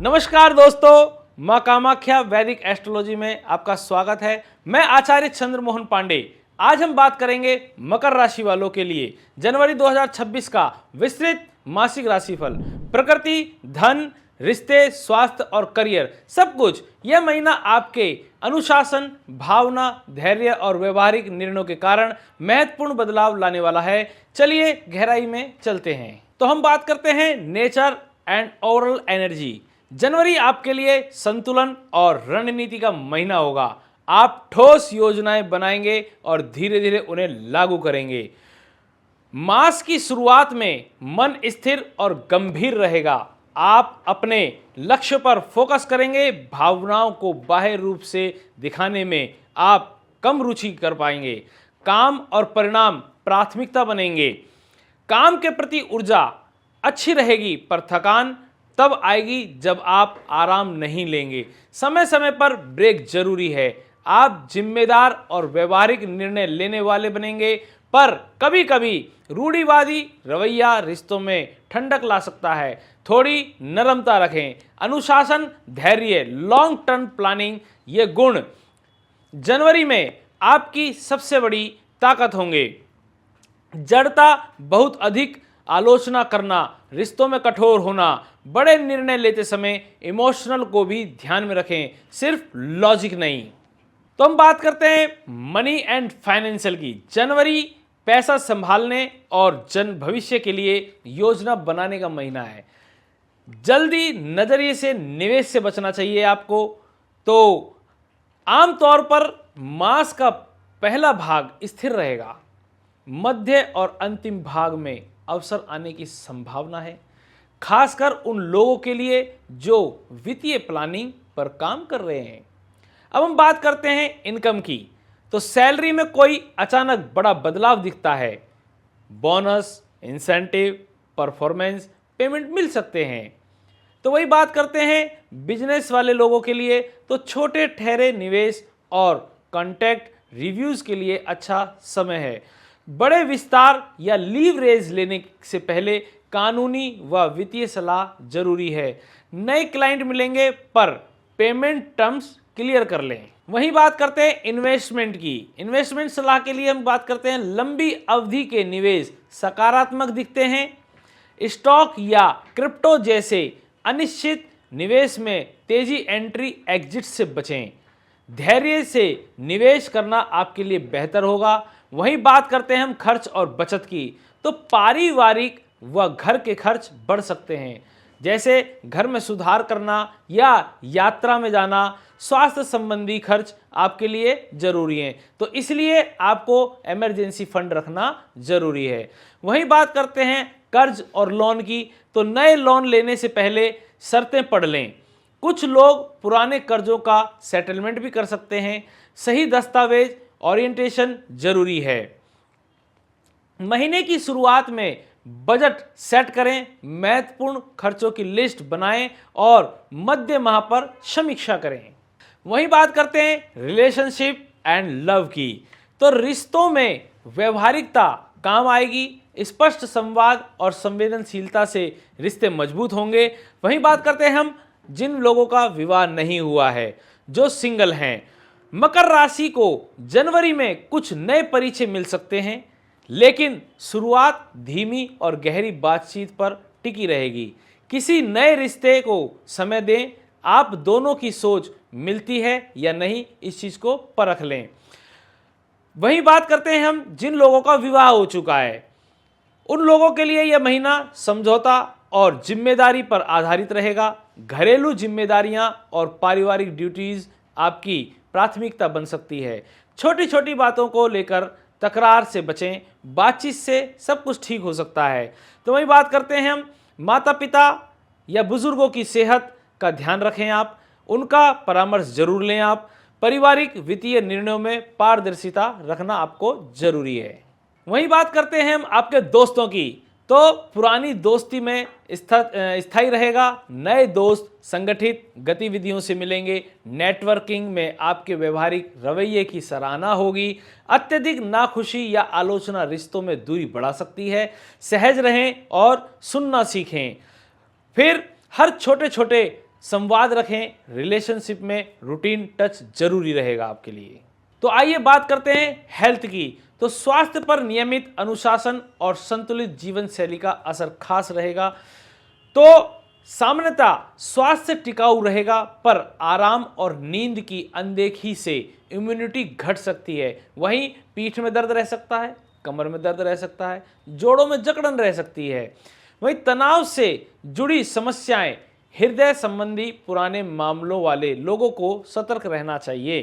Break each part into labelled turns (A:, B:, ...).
A: नमस्कार दोस्तों, मां कामाख्या वैदिक एस्ट्रोलॉजी में आपका स्वागत है। मैं आचार्य चंद्रमोहन पांडे। आज हम बात करेंगे मकर राशि वालों के लिए जनवरी 2026 का विस्तृत मासिक राशिफल। प्रकृति, धन, रिश्ते, स्वास्थ्य और करियर, सब कुछ यह महीना आपके अनुशासन, भावना, धैर्य और व्यवहारिक निर्णयों के कारण महत्वपूर्ण बदलाव लाने वाला है। चलिए गहराई में चलते हैं। तो हम बात करते हैं नेचर एंड ओवरऑल एनर्जी। जनवरी आपके लिए संतुलन और रणनीति का महीना होगा। आप ठोस योजनाएं बनाएंगे और धीरे धीरे उन्हें लागू करेंगे। मास की शुरुआत में मन स्थिर और गंभीर रहेगा। आप अपने लक्ष्य पर फोकस करेंगे। भावनाओं को बाह्य रूप से दिखाने में आप कम रुचि कर पाएंगे। काम और परिणाम प्राथमिकता बनेंगे। काम के प्रति ऊर्जा अच्छी रहेगी, पर थकान तब आएगी जब आप आराम नहीं लेंगे। समय समय पर ब्रेक जरूरी है। आप जिम्मेदार और व्यवहारिक निर्णय लेने वाले बनेंगे, पर कभी कभी रूढ़िवादी रवैया रिश्तों में ठंडक ला सकता है। थोड़ी नरमता रखें। अनुशासन, धैर्य, लॉन्ग टर्म प्लानिंग, ये गुण जनवरी में आपकी सबसे बड़ी ताकत होंगे। जड़ता, बहुत अधिक आलोचना करना, रिश्तों में कठोर होना, बड़े निर्णय लेते समय इमोशनल को भी ध्यान में रखें, सिर्फ लॉजिक नहीं। तो हम बात करते हैं मनी एंड फाइनेंशियल की। जनवरी पैसा संभालने और जन भविष्य के लिए योजना बनाने का महीना है। जल्दी नजरिए से निवेश से बचना चाहिए आपको। तो आमतौर पर मास का पहला भाग स्थिर रहेगा। मध्य और अंतिम भाग में अवसर आने की संभावना है, खासकर उन लोगों के लिए जो वित्तीय प्लानिंग पर काम कर रहे हैं। अब हम बात करते हैं इनकम की। तो सैलरी में कोई अचानक बड़ा बदलाव दिखता है। बोनस, इंसेंटिव, परफॉर्मेंस पेमेंट मिल सकते हैं। तो वही बात करते हैं बिजनेस वाले लोगों के लिए। तो छोटे ठहरे निवेश और कॉन्टैक्ट रिव्यूज के लिए अच्छा समय है। बड़े विस्तार या लीवरेज लेने से पहले कानूनी व वित्तीय सलाह जरूरी है। नए क्लाइंट मिलेंगे, पर पेमेंट टर्म्स क्लियर कर लें। वहीं बात करते हैं इन्वेस्टमेंट की। इन्वेस्टमेंट सलाह के लिए हम बात करते हैं लंबी अवधि के निवेश सकारात्मक दिखते हैं। स्टॉक या क्रिप्टो जैसे अनिश्चित निवेश में तेजी एंट्री एग्जिट से बचें। धैर्य से निवेश करना आपके लिए बेहतर होगा। वहीं बात करते हैं हम खर्च और बचत की। तो पारिवारिक व घर के खर्च बढ़ सकते हैं, जैसे घर में सुधार करना या यात्रा में जाना। स्वास्थ्य संबंधी खर्च आपके लिए जरूरी हैं, तो इसलिए आपको इमरजेंसी फंड रखना जरूरी है। वहीं बात करते हैं कर्ज और लोन की। तो नए लोन लेने से पहले शर्तें पढ़ लें। कुछ लोग पुराने कर्जों का सेटलमेंट भी कर सकते हैं। सही दस्तावेज ओरिएंटेशन जरूरी है। महीने की शुरुआत में बजट सेट करें, महत्वपूर्ण खर्चों की लिस्ट बनाएं और मध्य माह पर समीक्षा करें। वहीं बात करते हैं रिलेशनशिप एंड लव की। तो रिश्तों में व्यवहारिकता काम आएगी। स्पष्ट संवाद और संवेदनशीलता से रिश्ते मजबूत होंगे। वहीं बात करते हैं हम जिन लोगों का विवाह नहीं हुआ है, जो सिंगल हैं। मकर राशि को जनवरी में कुछ नए परिचय मिल सकते हैं, लेकिन शुरुआत धीमी और गहरी बातचीत पर टिकी रहेगी। किसी नए रिश्ते को समय दें। आप दोनों की सोच मिलती है या नहीं, इस चीज को परख लें। वहीं बात करते हैं हम जिन लोगों का विवाह हो चुका है, उन लोगों के लिए यह महीना समझौता और जिम्मेदारी पर आधारित रहेगा। घरेलू जिम्मेदारियां और पारिवारिक ड्यूटीज आपकी प्राथमिकता बन सकती है। छोटी छोटी बातों को लेकर तकरार से बचें। बातचीत से सब कुछ ठीक हो सकता है। तो वही बात करते हैं हम माता पिता या बुजुर्गों की सेहत का ध्यान रखें। आप उनका परामर्श जरूर लें। आप पारिवारिक वित्तीय निर्णयों में पारदर्शिता रखना आपको जरूरी है। वहीं बात करते हैं हम आपके दोस्तों की। तो पुरानी दोस्ती में स्थायी रहेगा। नए दोस्त संगठित गतिविधियों से मिलेंगे। नेटवर्किंग में आपके व्यवहारिक रवैये की सराहना होगी। अत्यधिक नाखुशी या आलोचना रिश्तों में दूरी बढ़ा सकती है। सहज रहें और सुनना सीखें। फिर हर छोटे छोटे संवाद रखें, रिलेशनशिप में रूटीन टच जरूरी रहेगा आपके लिए। तो आइए बात करते हैं हेल्थ की। तो स्वास्थ्य पर नियमित अनुशासन और संतुलित जीवन शैली का असर खास रहेगा। तो सामान्यतः स्वास्थ्य टिकाऊ रहेगा, पर आराम और नींद की अनदेखी से इम्यूनिटी घट सकती है। वहीं पीठ में दर्द रह सकता है, कमर में दर्द रह सकता है, जोड़ों में जकड़न रह सकती है। वहीं तनाव से जुड़ी समस्याएं, हृदय संबंधी पुराने मामलों वाले लोगों को सतर्क रहना चाहिए।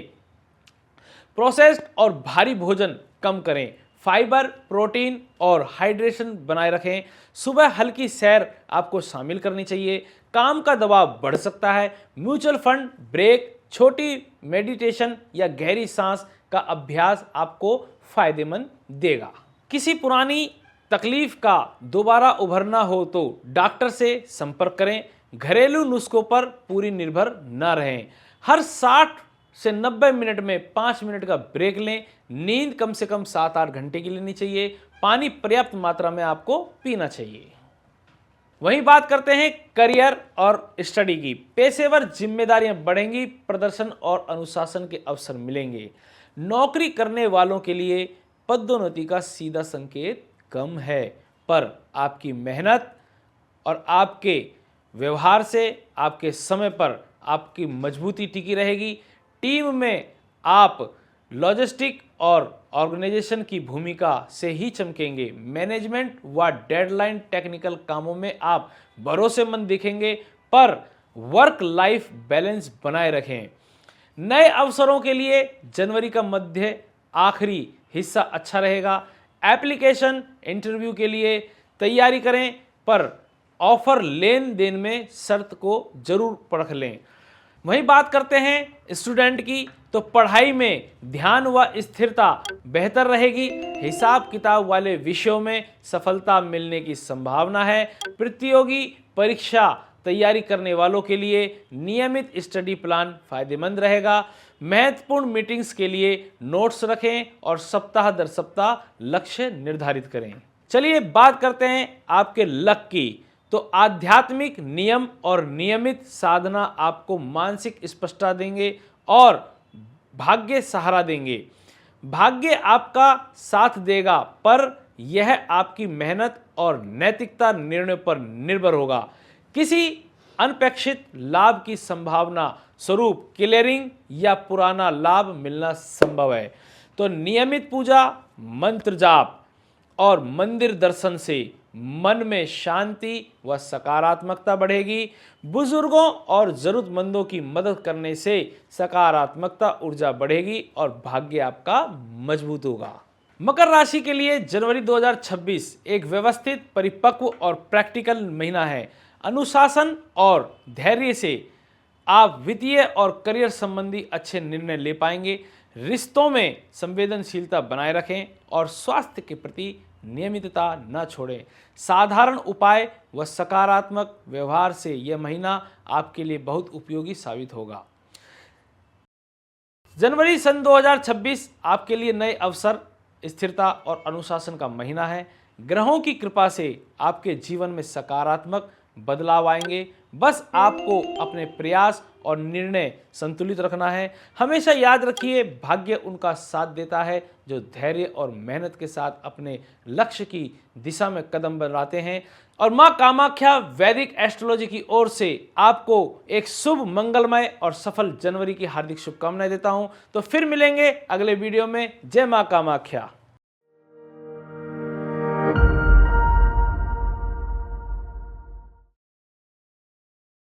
A: प्रोसेस्ड और भारी भोजन कम करें, फाइबर, प्रोटीन और हाइड्रेशन बनाए रखें। सुबह हल्की सैर आपको शामिल करनी चाहिए। काम का दबाव बढ़ सकता है, म्यूचुअल फंड, ब्रेक, छोटी मेडिटेशन या गहरी सांस का अभ्यास आपको फायदेमंद देगा। किसी पुरानी तकलीफ का दोबारा उभरना हो तो डॉक्टर से संपर्क करें। घरेलू नुस्खों पर पूरी निर्भर न रहें। हर 60 से 90 मिनट में 5 मिनट का ब्रेक लें। नींद कम से कम 7-8 घंटे की लेनी चाहिए। पानी पर्याप्त मात्रा में आपको पीना चाहिए। वहीं बात करते हैं करियर और स्टडी की। पेशेवर जिम्मेदारियां बढ़ेंगी, प्रदर्शन और अनुशासन के अवसर मिलेंगे। नौकरी करने वालों के लिए पदोन्नति का सीधा संकेत कम है, पर आपकी मेहनत और आपके व्यवहार से, आपके समय पर आपकी मजबूती टिकी रहेगी। टीम में आप लॉजिस्टिक और ऑर्गेनाइजेशन की भूमिका से ही चमकेंगे। मैनेजमेंट व डेडलाइन टेक्निकल कामों में आप भरोसेमंद दिखेंगे, पर वर्क लाइफ बैलेंस बनाए रखें। नए अवसरों के लिए जनवरी का मध्य आखिरी हिस्सा अच्छा रहेगा। एप्लीकेशन, इंटरव्यू के लिए तैयारी करें, पर ऑफर लेन देन में शर्त को जरूर परख लें। वहीं बात करते हैं स्टूडेंट की। तो पढ़ाई में ध्यान व स्थिरता बेहतर रहेगी। हिसाब किताब वाले विषयों में सफलता मिलने की संभावना है। प्रतियोगी परीक्षा तैयारी करने वालों के लिए नियमित स्टडी प्लान फायदेमंद रहेगा। महत्वपूर्ण मीटिंग्स के लिए नोट्स रखें और सप्ताह दर सप्ताह लक्ष्य निर्धारित करें। चलिए बात करते हैं आपके लक की। तो आध्यात्मिक नियम और नियमित साधना आपको मानसिक स्पष्टता देंगे और भाग्य सहारा देंगे। भाग्य आपका साथ देगा, पर यह आपकी मेहनत और नैतिकता निर्णय पर निर्भर होगा। किसी अनपेक्षित लाभ की संभावना स्वरूप क्लियरिंग या पुराना लाभ मिलना संभव है। तो नियमित पूजा, मंत्र जाप और मंदिर दर्शन से मन में शांति व सकारात्मकता बढ़ेगी। बुजुर्गों और जरूरतमंदों की मदद करने से सकारात्मकता ऊर्जा बढ़ेगी और भाग्य आपका मजबूत होगा। मकर राशि के लिए जनवरी 2026 एक व्यवस्थित, परिपक्व और प्रैक्टिकल महीना है। अनुशासन और धैर्य से आप वित्तीय और करियर संबंधी अच्छे निर्णय ले पाएंगे। रिश्तों में संवेदनशीलता बनाए रखें और स्वास्थ्य के प्रति नियमितता न छोड़ें। साधारण उपाय व सकारात्मक व्यवहार से यह महीना आपके लिए बहुत उपयोगी साबित होगा। जनवरी सन 2026 आपके लिए नए अवसर, स्थिरता और अनुशासन का महीना है। ग्रहों की कृपा से आपके जीवन में सकारात्मक बदलाव आएंगे। बस आपको अपने प्रयास और निर्णय संतुलित रखना है। हमेशा याद रखिए, भाग्य उनका साथ देता है जो धैर्य और मेहनत के साथ अपने लक्ष्य की दिशा में कदम बढ़ाते हैं। और मां कामाख्या वैदिक एस्ट्रोलॉजी की ओर से आपको एक शुभ, मंगलमय और सफल जनवरी की हार्दिक शुभकामनाएं देता हूं। तो फिर मिलेंगे अगले वीडियो में। जय मां कामाख्या।